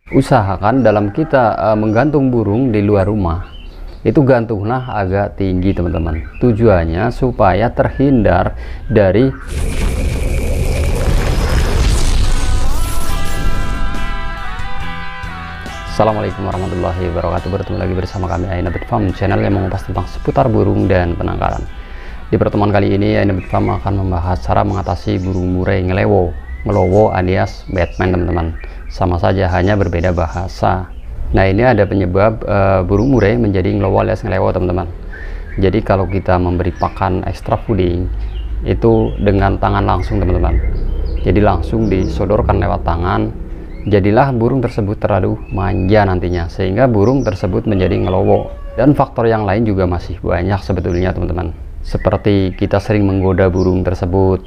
Usahakan dalam kita menggantung burung di luar rumah, itu gantunglah agak tinggi teman-teman. Tujuannya supaya terhindar dari Assalamualaikum warahmatullahi wabarakatuh. Bertemu lagi bersama kami Aina Bird Farm, channel yang mengupas tentang seputar burung dan penangkaran. Di pertemuan kali ini Aina Bird Farm akan membahas cara mengatasi burung murai ngelowo alias Batman teman-teman. Sama saja, hanya berbeda bahasa. Nah, ini ada penyebab burung murai menjadi ngelowo alias ngelewo teman-teman. Jadi kalau kita memberi pakan extra fooding itu dengan tangan langsung teman-teman, jadi langsung disodorkan lewat tangan, jadilah burung tersebut terlalu manja nantinya, sehingga burung tersebut menjadi ngelowo. Dan faktor yang lain juga masih banyak sebetulnya teman-teman, seperti kita sering menggoda burung tersebut.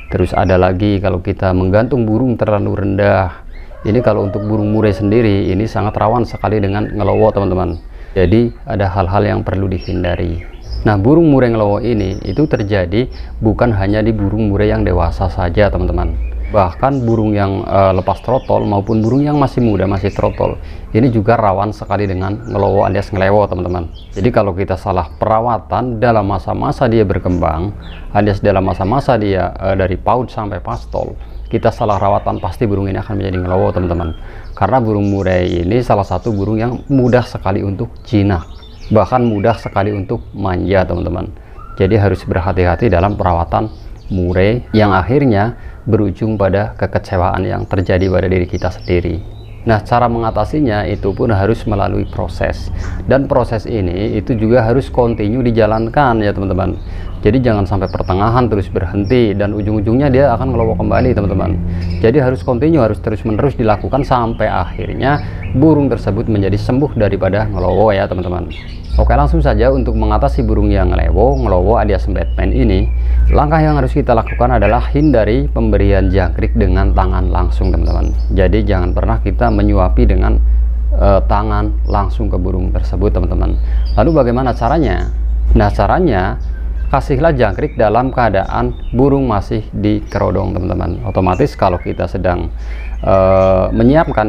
Terus ada lagi kalau kita menggantung burung terlalu rendah. Ini kalau untuk burung murai sendiri ini sangat rawan sekali dengan ngelowo teman-teman. Jadi ada hal-hal yang perlu dihindari. Nah, burung murai ngelowo ini itu terjadi bukan hanya di burung murai yang dewasa saja teman-teman. Bahkan burung yang lepas trotol maupun burung yang masih muda, masih trotol, ini juga rawan sekali dengan ngelowo alias ngelewo teman-teman. Jadi kalau kita salah perawatan dalam masa-masa dia berkembang, alias dalam masa-masa dia dari PAUD sampai pastol, kita salah rawatan, pasti burung ini akan menjadi ngelowo teman-teman. Karena burung murai ini salah satu burung yang mudah sekali untuk jinak, bahkan mudah sekali untuk manja teman-teman. Jadi harus berhati-hati dalam perawatan murai yang akhirnya berujung pada kekecewaan yang terjadi pada diri kita sendiri. Nah, cara mengatasinya itu pun harus melalui proses, dan proses ini itu juga harus kontinu dijalankan ya teman-teman. Jadi jangan sampai pertengahan terus berhenti dan ujung-ujungnya dia akan ngelowo kembali teman-teman. Jadi harus kontinu, harus terus-menerus dilakukan sampai akhirnya burung tersebut menjadi sembuh daripada ngelowo ya teman-teman. Oke, langsung saja untuk mengatasi burung yang ngelowo alias Batman ini. Langkah yang harus kita lakukan adalah hindari pemberian jangkrik dengan tangan langsung teman-teman. Jadi jangan pernah kita menyuapi dengan tangan langsung ke burung tersebut teman-teman. Lalu bagaimana caranya? Nah, caranya kasihlah jangkrik dalam keadaan burung masih di kerodong teman-teman. Otomatis kalau kita sedang menyiapkan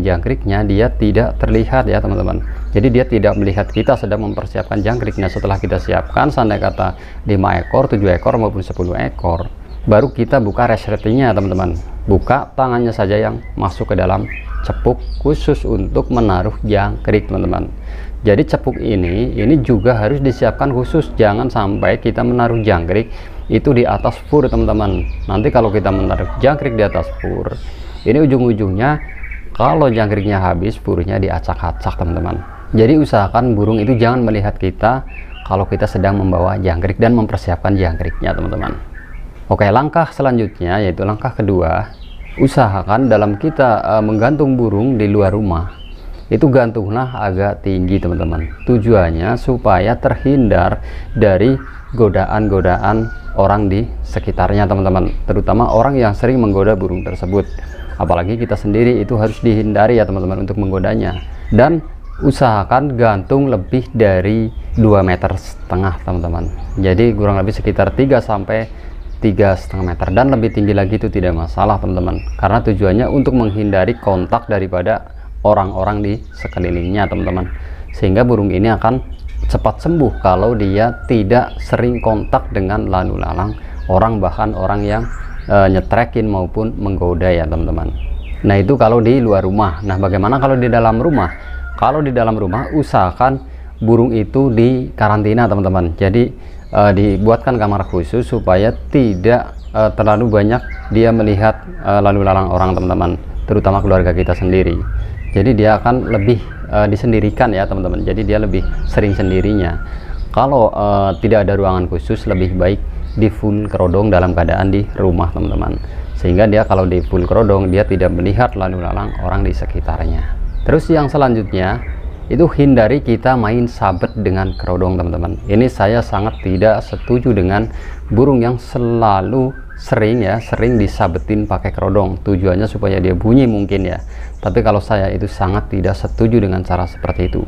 jangkriknya, dia tidak terlihat ya teman-teman. Jadi dia tidak melihat kita sedang mempersiapkan jangkriknya. Setelah kita siapkan seandai kata 5 ekor, 7 ekor maupun 10 ekor, baru kita buka resletingnya teman-teman. Buka tangannya saja yang masuk ke dalam cepuk khusus untuk menaruh jangkrik teman-teman. Jadi cepuk ini juga harus disiapkan khusus. Jangan sampai kita menaruh jangkrik itu di atas fur teman-teman. Nanti kalau kita menaruh jangkrik di atas fur, ini ujung-ujungnya kalau jangkriknya habis, furnya diacak-acak teman-teman. Jadi usahakan burung itu jangan melihat kita kalau kita sedang membawa jangkrik dan mempersiapkan jangkriknya teman-teman. Oke, langkah selanjutnya yaitu langkah kedua. Usahakan dalam kita menggantung burung di luar rumah, itu gantunglah agak tinggi teman-teman. Tujuannya supaya terhindar dari godaan-godaan orang di sekitarnya teman-teman, terutama orang yang sering menggoda burung tersebut. Apalagi kita sendiri itu harus dihindari ya teman-teman untuk menggodanya. Dan usahakan gantung lebih dari 2,5 meter teman-teman. Jadi kurang lebih sekitar 3 sampai 3,5 meter, dan lebih tinggi lagi itu tidak masalah teman-teman, karena tujuannya untuk menghindari kontak daripada orang-orang di sekelilingnya teman-teman, sehingga burung ini akan cepat sembuh kalau dia tidak sering kontak dengan lalu lalang orang, bahkan orang yang nyetrekin maupun menggoda ya teman-teman. Nah, itu kalau di luar rumah. Nah, bagaimana kalau di dalam rumah? Kalau di dalam rumah usahakan burung itu di karantina teman-teman. Jadi dibuatkan kamar khusus supaya tidak terlalu banyak dia melihat lalu lalang orang teman-teman, terutama keluarga kita sendiri. Jadi dia akan lebih disendirikan ya teman-teman. Jadi dia lebih sering sendirinya. Kalau tidak ada ruangan khusus, lebih baik di full kerodong dalam keadaan di rumah teman-teman, sehingga dia kalau di full kerodong dia tidak melihat lalu lalang orang di sekitarnya. Terus yang selanjutnya itu hindari kita main sabet dengan kerodong teman-teman. Ini saya sangat tidak setuju dengan burung yang selalu sering disabetin pakai kerodong. Tujuannya supaya dia bunyi mungkin ya, tapi kalau saya itu sangat tidak setuju dengan cara seperti itu,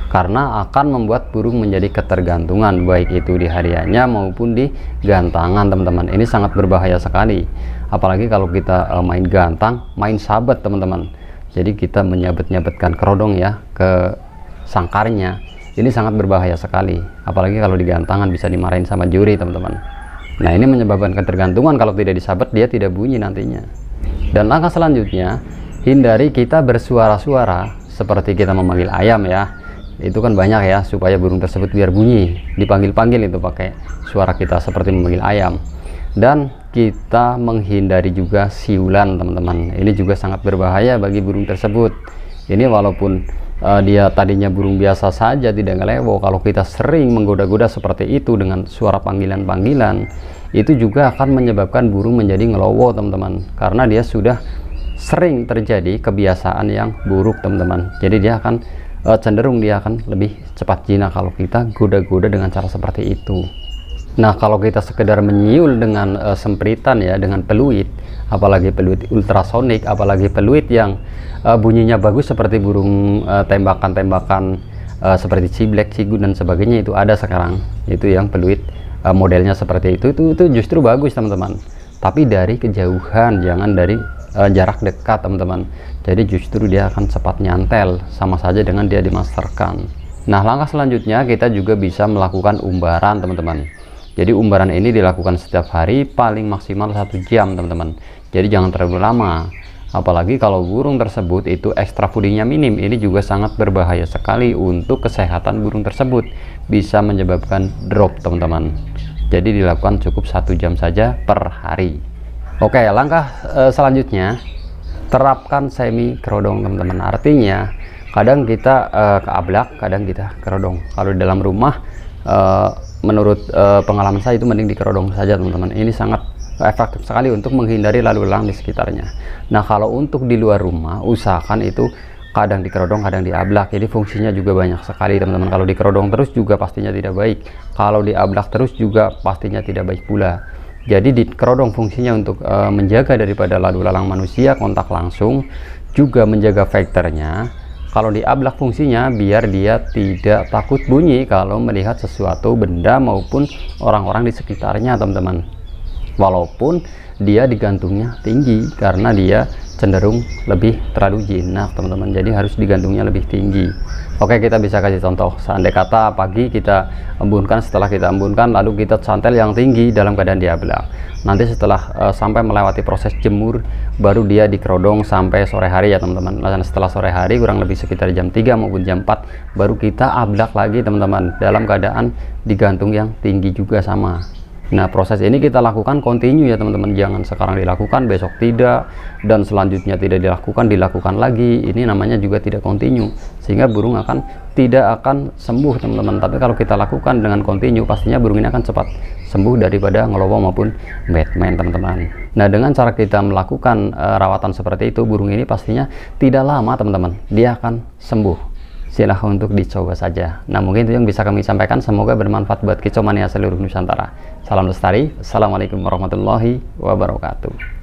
karena akan membuat burung menjadi ketergantungan, baik itu di hariannya maupun di gantangan teman-teman. Ini sangat berbahaya sekali, apalagi kalau kita main gantang, main sabet teman-teman. Jadi kita menyabet-nyabetkan kerodong ya ke sangkarnya, ini sangat berbahaya sekali, apalagi kalau digantangan bisa dimarahin sama juri teman-teman. Nah ini menyebabkan ketergantungan, kalau tidak disabet dia tidak bunyi nantinya. Dan langkah selanjutnya, hindari kita bersuara-suara seperti kita memanggil ayam ya, itu kan banyak ya, supaya burung tersebut biar bunyi, dipanggil-panggil itu pakai suara kita seperti memanggil ayam. Dan kita menghindari juga siulan teman-teman, ini juga sangat berbahaya bagi burung tersebut. Ini walaupun dia tadinya burung biasa saja tidak ngelewo, kalau kita sering menggoda-goda seperti itu dengan suara panggilan-panggilan, itu juga akan menyebabkan burung menjadi ngelowo teman-teman, karena dia sudah sering terjadi kebiasaan yang buruk teman-teman. Jadi dia akan cenderung dia akan lebih cepat jinak kalau kita goda-goda dengan cara seperti itu. Nah kalau kita sekedar menyiul dengan sempritan ya, dengan peluit, apalagi peluit ultrasonik, apalagi peluit yang bunyinya bagus seperti burung tembakan-tembakan seperti ciblek, cigun dan sebagainya, itu ada sekarang, itu yang peluit modelnya seperti itu justru bagus teman-teman, tapi dari kejauhan, jangan dari jarak dekat teman-teman. Jadi justru dia akan cepat nyantel, sama saja dengan dia dimasterkan. Nah langkah selanjutnya kita juga bisa melakukan umbaran teman-teman. Jadi umbaran ini dilakukan setiap hari, paling maksimal 1 jam teman-teman. Jadi jangan terlalu lama, apalagi kalau burung tersebut itu extra foodingnya minim. Ini juga sangat berbahaya sekali untuk kesehatan burung tersebut, bisa menyebabkan drop teman-teman. Jadi dilakukan cukup 1 jam saja per hari. Oke, langkah selanjutnya, terapkan semi kerodong teman-teman. Artinya kadang kita keablak, kadang kita kerodong. Kalau di dalam rumah, menurut pengalaman saya itu mending dikerodong saja teman-teman. Ini sangat efektif sekali untuk menghindari lalu lalang di sekitarnya. Nah kalau untuk di luar rumah, usahakan itu kadang dikerodong, kadang diablak. Jadi fungsinya juga banyak sekali teman-teman. Kalau dikerodong terus juga pastinya tidak baik, kalau diablak terus juga pastinya tidak baik pula. Jadi dikerodong fungsinya untuk menjaga daripada lalu lalang manusia, kontak langsung, juga menjaga vektornya. Kalau diablak fungsinya biar dia tidak takut bunyi kalau melihat sesuatu benda maupun orang-orang di sekitarnya teman-teman. Walaupun dia digantungnya tinggi, karena dia cenderung lebih terlalu jinak teman-teman, jadi harus digantungnya lebih tinggi. Oke, kita bisa kasih contoh. Seandai kata pagi kita embunkan, setelah kita embunkan lalu kita cantel yang tinggi dalam keadaan diablak. Nanti setelah sampai melewati proses jemur, baru dia dikerodong sampai sore hari ya teman-teman. Dan setelah sore hari kurang lebih sekitar jam 3 maupun jam 4 baru kita ablak lagi teman-teman, dalam keadaan digantung yang tinggi juga sama. Nah proses ini kita lakukan continue ya teman-teman, jangan sekarang dilakukan besok tidak, dan selanjutnya tidak dilakukan lagi. Ini namanya juga tidak continue, sehingga burung tidak akan sembuh teman-teman. Tapi kalau kita lakukan dengan continue, pastinya burung ini akan cepat sembuh daripada ngelowo maupun Batman teman-teman. Nah dengan cara kita melakukan rawatan seperti itu, burung ini pastinya tidak lama teman-teman, dia akan sembuh. Silahkan untuk dicoba saja. Nah mungkin itu yang bisa kami sampaikan, semoga bermanfaat buat kicau mania seluruh Nusantara. Salam lestari, assalamualaikum warahmatullahi wabarakatuh.